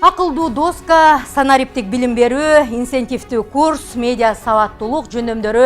Акылдуу доска, санариптик билим берүү, инсентивдүү курс, медиа сабаттуулук жөндөмдөрү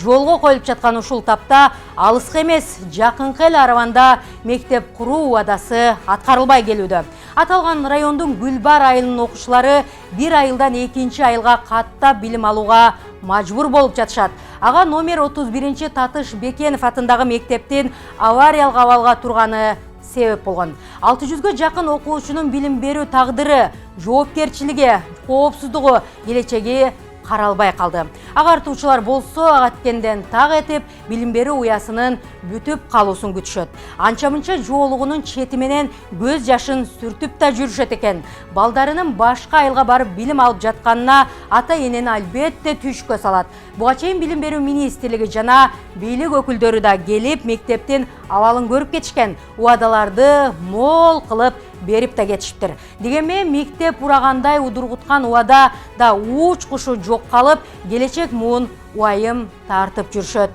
жолго коюлуп жаткан ушул тапта алыска эмес, жакынкы эл Араванда мектеп куруу убадасы аткарылбай келүүдө. Аталган райондун Гүлбар айылынын окуучулары бир айылдан экинчи айылга каттап билим алууга мажбур болуп жатышат. Ага номер 31 Татыш Бекенов атындагы мектептин авариялык абалга турганы себеп болгон. 600-гө жакын окуучунун билим берүү тагдыры, жоопкерчилиги, коопсуздугу, келечеги каралбай калды. Агартуучулар болсо агаткенден так этип, билим берүү уясынын бүтүп калуусун күтүшөт. Анча-мынча жоолугунун чети менен көз жашын сүртүп да жүрүшөт экен. Балдарынын башка айылга барып билим алып жатканына ата-энени албетте түшкө салат. Буга чейин билим берүү министрлиги жана бийлик өкүлдөрү да келип мектептин абалын көрүп кетишкен. Убадаларды мол кылып берип да кетишиптир. Дегенмен мектеп урагандай удургуткан убада да уч кушу жок калып, келечек муун уайым тартып жүрүшөт.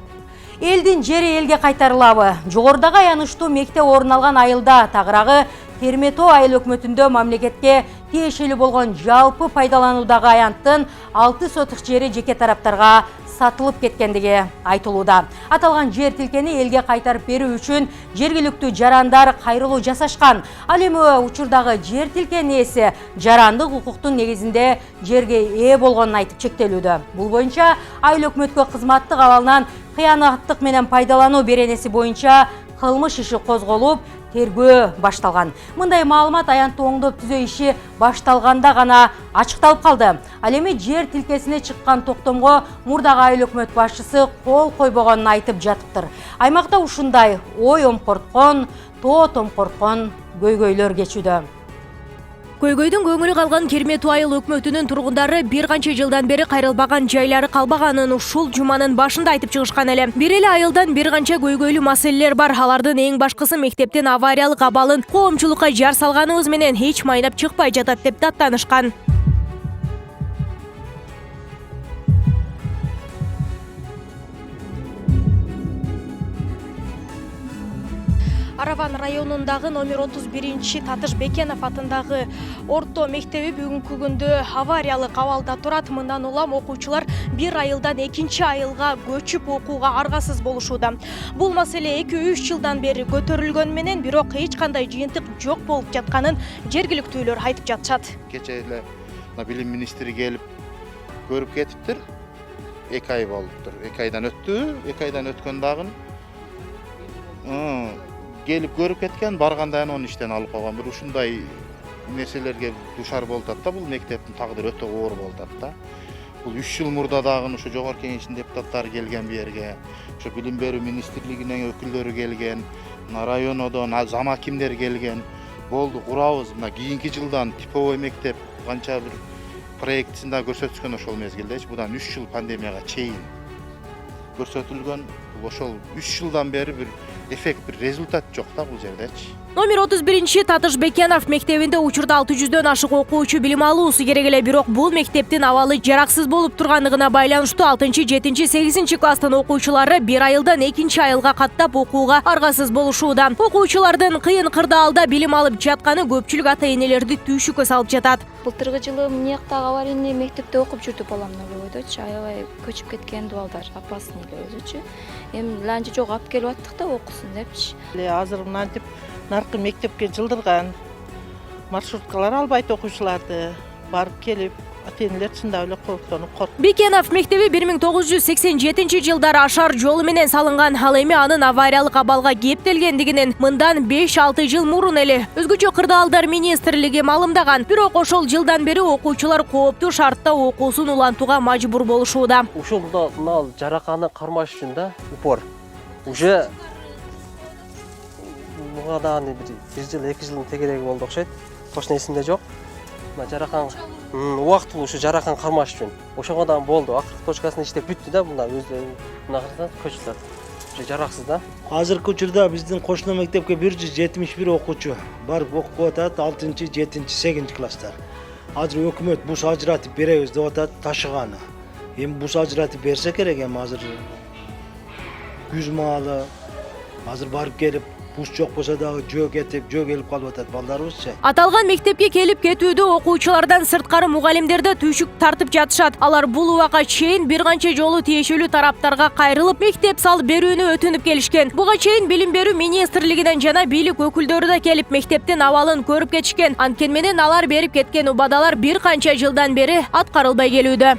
Элдин жери элге кайтарылабы? Жогорудагы аянычтуу мектеп орун алган айылда тагыраагы Терметоо айыл өкмөтүндө мамлекетке тиешелүү болгон жалпы пайдалануудагы аянттын 6 сотық жери жеке тараптарга сатылып кеткендиги айтылууда. Аталган жер тилкени элге кайтарып берүү үчүн жергиликтүү жарандар кайрылуу жасашкан. Ал эми учурдагы жер тилкенин ээси жарандык укуктун негизинде жерге ээ болгонун айтып чектелүүдө. Бул боюнча айыл өкмөткө кызматтык абалынан кыянаттык менен пайдалануу беренеси боюнча кылмыш иши козголуп, тергөө башталган. Мындай маалымат аянтты оңдоп түзөө иши башталганда гана ачыкталып калды. Ал эми жер тилкесине чыккан токтомго мурдагы айыл өкмөт башчысы кол койбогонун айтып жатыптыр. Аймакта ушундай ой омкорткон, тоо томкорткон көйгөйлөр кечүүдө. Көйгөйдүн көңүлү калган Терметоо айыл өкмөтүнүн тургундары бир канча жылдан бери кайрылбаган жайлары калбаганын ушул жуманын башында айтып чыгышкан эле. Бир эле айылдан бир канча көйгөйлүү маселелер бар. Алардын эң башкысы мектептин авариялык абалын коомчулукка жар салганыбыз менен эч майнап чыкпай жатат деп даттанышкан. Араван районундагы номер 31 Татыш Бекенов атындагы орто мектеби бүгүнкү күндө авариялык абалда турат. Мындан улам окуучулар бир айылдан экинчи айылга көчүп окууга аргасыз болушууда. Бул маселе 2-3 жылдан бери көтөрүлгөн менен, бирок эч кандай жыйынтык жок болуп жатканын жергиликтүүлөр айтып жатышат. Кече эле билим министри келип көрүп кетиптир. 2 ай болуптур. 2 айдан өттү. 2 айдан өткөн дагы келип көрүп кеткен, барганда анын иштен алып койгон. Бир ушундай нерселерге душар болуп атат да, бул мектептин тагдыры өтө оор болуп атат да. Бул 3 жыл мурда дагы ушу жогорку кеңештин депутаттары келген бу жерге, ушу билим берүү министрлигинин өкүлдөрү келген, районодон зам акимдер келген. Болду, курабыз. Мына кийинки жылдан типовой мектеп канча бир проектисин да көрсөтүшкөн ошол мезгилдечи. Будан 3 жыл пандемияга чейин көрсөтүлгөн. Ошол 3 жылдан бери бир эффект, бир результат жок да бул жердечи. Номер 31 Татыш Бекенов мектебинде учурда 600дөн ашык окуучу билим алуусу керек эле, бирок бул мектептин абалы жараксыз болуп тургандыгына байланыштуу 6, 7, 8 класстын окуучулары бир айылдан экинчи айылга каттап окууга аргасыз болушууда. Окуучулардын кыйын кырдаалда билим алып жатканы көпчүлүк ата-энелерди түйшүккө салып жатат. Былтыргы жылы мынаяктагы аварийный мектепте окуп жүрдү балам ойдочу, аябай көчүп кеткен балдар, апасынын эле өзүчү. Эми ланчы жок алып келип аттык да окусун депчи. Азыр мынантип наркы мектепке жылдырган, маршруткалар албайт окуучуларды, барып келип, ата-энелер чындап эле корктонуп Бекенов мектеби 1987 жылдары ашар жолу менен салынган. Ал эми анын авариялык абалга кептелгендигинен мындан 5-6 жыл мурун эле өзгөчө кырдаалдар министрлиги маалымдаган. Бирок ошол жылдан бери окуучулар кооптуу шартта окуусун улантууга мажбур болушууда. Ушулда мына жараканы кармаш үчүн да упор. Уже буга дагы бир жыл, 2 жылдын тегереги болду окшойт. Точно эсимде жок. Мына жаракан убактылуу ушу жаракан кармаш үчүн. Ошого дагы болду. Акыркы точкасын иштеп бүттү да, мына өздөрү мына көчүлөр. Уже жараксыз да. Азыркы учурда биздин кошуна мектепке 171 окуучу барып окуп атат, 6, 7, 8 класстар. Азыр өкмөт буш ажыратып беребиз деп атат, ташыганы. Эми буш ажыратып берсе керек, эми азыр күз маалы азыр барып келип Бус жок болсо дагы жөө кетип, жөө келип калып атат балдарыбызчы. Аталган мектепке келип кетүүдө окуучулардан сырткары мугалимдер да түйшүк тартып жатышат. Алар бул убакка чейин бир канча жолу тиешелүү тараптарга кайрылып, мектеп салып берүүнү өтүнүп келишкен. Буга чейин Билим берүү министрлигинен жана бийлик өкүлдөрү да келип мектептин абалын көрүп кетишкен. Анткени менен алар берип кеткен убадалар бир канча жылдан бери аткарылбай келүүдө.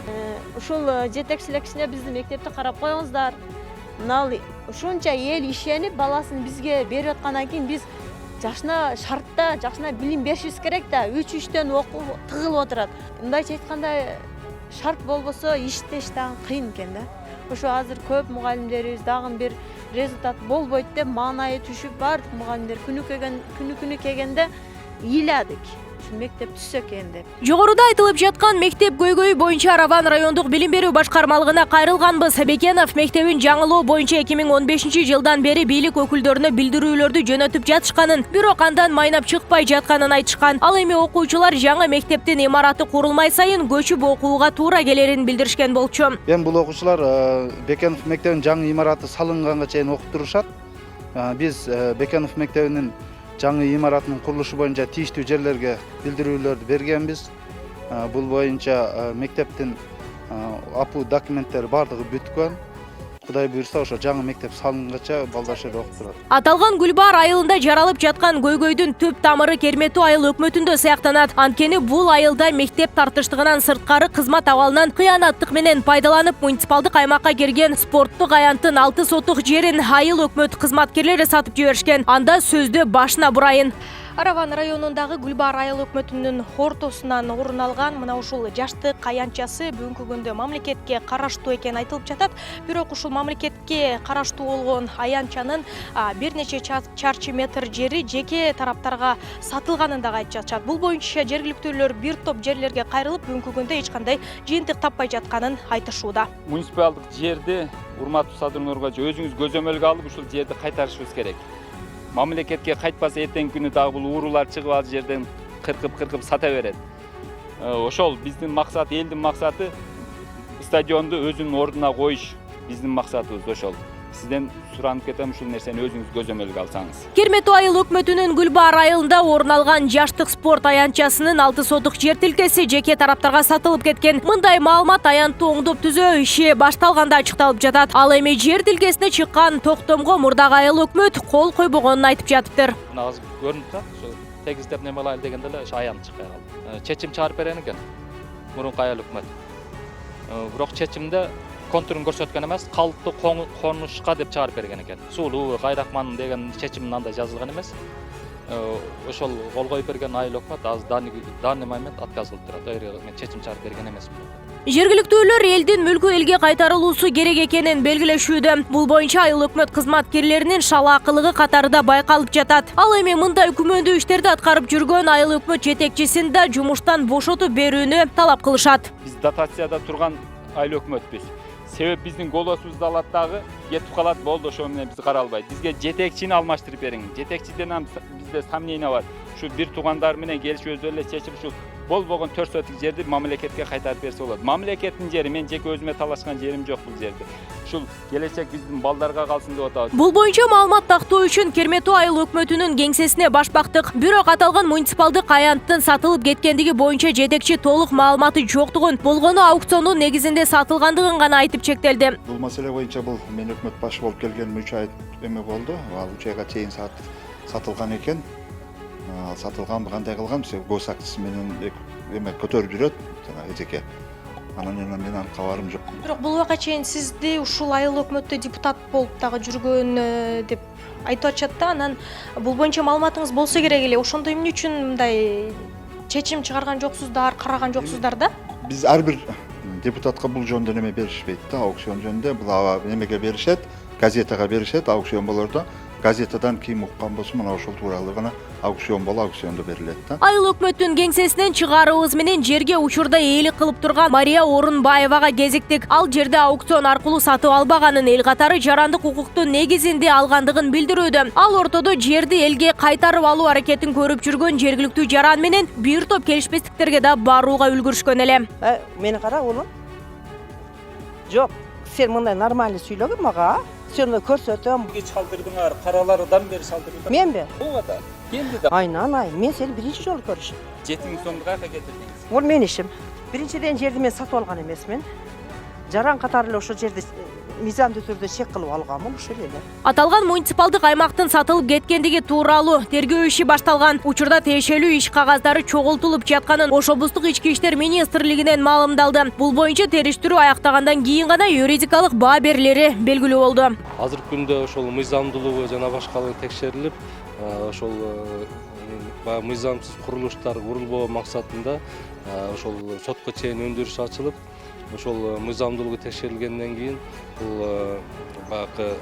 Ушул жетекчиликчине биздин мектепти карап коюңуздар. Мына ушунча эл ишенип баласын бизге берип аткандан кийин биз жашына шартта жашына билим беришибиз керек да. 3-3төн окуу тыгылып отурат. Мындайча айтканда шарт болбосо иштеш дагы кыйын экен да. Ошо азыр көп мугалимдерибиз дагы бир результат болбойт деп маанайы түшүп баардык мугалимдер күнү келгенде ыйладык. Мектеп түссө экен деп. Жогоруда айтылып жаткан мектеп көйгөйү боюнча Араван райондук билим берүү башкармалыгына кайрылганбыз. Бекенов мектебин жаңылоо боюнча 2015-жылдан бери бийлик өкүлдөрүнө билдирүүлөрдү жөнөтүп жатышканын, бирок андан майнап чыкпай жатканын айтышкан. Ал эми окуучулар жаңы мектептин имараты курулмай сайын көчүп окууга туура келерин билдиришкен болчу. Эми бул окуучулар Бекенов мектебинин жаңы имараты салынганга чейин окуп турушат. Биз Бекенов мектебинин жаңы имаратынын курулушу боюнча тийиштүү жерлерге билдирүүлөрдү бергенбиз. Бул боюнча мектептин апыл документтери бардыгы бүткөн. Кудай буйрса ошо жаңы мектеп салынганча балдар окуп турат. Аталган Гүлбаар айылында жаралып жаткан көйгөйдүн түп тамыры Кермету айыл өкмөтүндө сыяктанат. Анткени бул айылда мектеп тартыштыгынан сырткары кызмат абалынан кыянаттык менен пайдаланып муниципалдык аймакка кирген спорттук аянттын 6 сотук жерин айыл өкмөт кызматкерлери сатып жиберишкен. Анда сөздү башына бурайын. Араван районундагы Гүлбаар айыл өкмөтүнүн ортосунан орун алган мына ушул жаштык аянтчасы бүгүнкү күндө мамлекетке караштуу экени айтылып жатат. Бирок ушул мамлекетке караштуу болгон аянтчанын бир нече чарчы метр жери жеке тараптарга сатылганын дагы айтып жатышат. Бул боюнча жергиликтүүлөр бир топ жерлерге кайрылып, бүгүнкү күндө эч кандай жыйынтык таппай жатканын айтышууда. Муниципалдык жерди урматтуу садырнурга өзүңүз көзөмөлгө алып ушул жерди кайтарышыбыз керек. Мамлекетке кайтпаса эртеңки күнү дагы бул уурулар чыгып ал жерден кыркып сата берет. Ошол биздин максат, элдин максаты стадионду өзүнүн ордуна коюш биздин максатыбыз ошол. Сизден суранып кетем ушул нерсени өзүңүз көзөмөлгө алсаңыз. Кермету айыл өкмөтүнүн Гүлбаар айылында орун алган жаштык спорт аянтчасынын 6 сотук жер тилкеси жеке тараптарга сатылып кеткен. Мындай маалымат аянтты оңдоп түзөө иши башталганда ачыкталып жатат. Ал эми жер тилкесине чыккан токтомго мурдагы айыл өкмөт кол койбогонун айтып жатыптыр. Мына азыр көрүнүп турат, ошо тегиздеп неме кылайлы дегенде эле ошо аянт чыкпай калды. Чечим чыгарып берген экен мурунку айыл өкмөт. Бирок чечимде контурун көрсөткөн эмес, калыпты конушка деп чыгарып берген экен. Суулуу Кайракман деген чечимин анда жазылган эмес. Ошол кол коюп берген айыл өкмөт азыр данный момент отказылып турат. Мен чечим чыгарып берген эмесмин. Жергиликтүүлөр элдин мүлкү элге кайтарылуусу керек экенин белгилешүүдө. Бул боюнча айыл өкмөт кызматкерлеринин шалаакылыгы катарында байкалып жатат. Ал эми мындай күмөндүү иштерди аткарып жүргөн айыл өкмөт жетекчисин да жумуштан бошотуп берүүнү талап кылышат. Биз дотацияда турган айыл өкмөтпүз. Себеп биздин голосубузду алат дагы кетип калат, болду ошо менен биз каралбайт. Бизге жетекчини алмаштырып бериң. Жетекчиден бизде сомнение бар. Ушу бир туугандар менен келишип өзү эле чечип ушу болбогон 4 сотук жерди мамлекетке кайтарып берсе болот. Мамлекеттин жери, мен жеке өзүмө талашкан жерим жок бул жерде. Ушул келечек биздин балдарга калсын деп атабыз. Бул боюнча маалымат тактоо үчүн Кермету айыл өкмөтүнүн кеңсесине баш бактык. Бирок аталган муниципалдык аянттын сатылып кеткендиги боюнча жетекчи толук маалыматы жоктугун, болгону аукциондун негизинде сатылгандыгын гана айтып чектелди. Бул маселе боюнча мен өкмөт башы болуп келгениме 3 ай эме болду. Ал 3 айга чейин сатылган экен. Сатылган кандай кылган госактысы менен эме көтөрүп жүрөт жана эжеке. Анан менен кабарым жок. Бирок бул убакка чейин сизди ушул айыл өкмөттө депутат болуп дагы жүргөн деп айтып атышат да. Анан бул боюнча маалыматыңыз болсо керек эле. Ошондо эмне үчүн мындай чечим чыгарган жоксуздар, караган жоксуздар да? Биз ар бир депутатка бул жөнүндө неме беришпейт да, аукцион жөнүндө. Бул немеге беришет, газетага беришет, аукцион болорду. Газетадан ким уккан болсо мына ошол тууралуу гана аукцион болуп аукциондо берилет да. Айыл өкмөттүн кеңсесинен чыгарыбыз менен жерге учурда ээлик кылып турган Мария Орунбаевага кезиктик. Ал жерде аукцион аркылуу сатып албаганын, эл катары жарандык укуктун негизинде алгандыгын билдирүүдө. Ал ортодо жерди элге кайтарып алуу аракетин көрүп жүргөн жергиликтүү жаран менен бир топ келишпестиктерге да барууга үлгүрүшкөн эле. Мени кара улум. Жок, сен мындай нормально сүйлөгүн мага. акцияны көрсөтөм. Çaldırdыңар, karalarydan beri çaldırdыңар. Менби? Ova da. Kendi de. Aynan ay. Men seni birinci жолу көрүшүм. Жетиң соңғы кайка кетиrdiniz? Ол мен ишим. Биринчиден жерди мен сатып алган эмесмин. Жаран катары эле ошол жерди мыйзамдуу түрдө чек кылып алганмын ушул эле. Аталган муниципалдык аймактын сатылып кеткендиги тууралуу тергөө иши башталган. Учурда тиешелүү иш кагаздары чогултулуп жатканын Ош облустук ички иштер министрлигинен маалымдалды. Бул боюнча териштирүү аяктагандан кийин гана юридикалык баа берилери белгилүү болду. Азыркы күндө ошол мыйзамдуулугу жана башкалыгы текшерилип, ошол мыйзамсыз курулуштар курулбоо максатында ошол сотко чейин өндүрүш ачылып, ошол мыйзамдуулугу текшерилгенден кийин бул баягы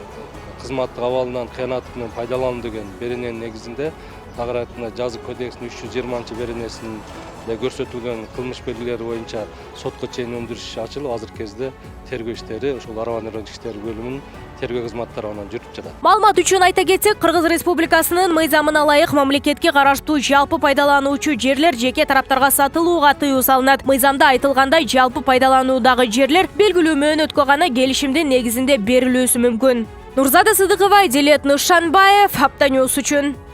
кызматтык абалынан кыянат менен пайдалануу деген берененин негизинде Тагыраттын жазы кодексинин 320 беренесинде көрсөтүлгөн кылмыш белгилери боюнча сотко чейин өндүрүш ачылып, азыркы кезде тергөө иштери ошол Арабан райондук ички иштер бөлүмүнүн тергөө кызматтары менен жүрүп жатат. Маалымат үчүн айта кетсек, Кыргыз Республикасынын мыйзамына ылайык мамлекетке караштуу жалпы пайдалануучу жерлер жеке тараптарга сатылууга тыюу салынат. Мыйзамда айтылгандай жалпы пайдалануудагы жерлер белгилүү мөөнөткө гана келишимдин негизинде берилүүсү мүмкүн. Нурзада Сыдыкова, Дилет Нышанбаев, Апта Ньюс үчүн.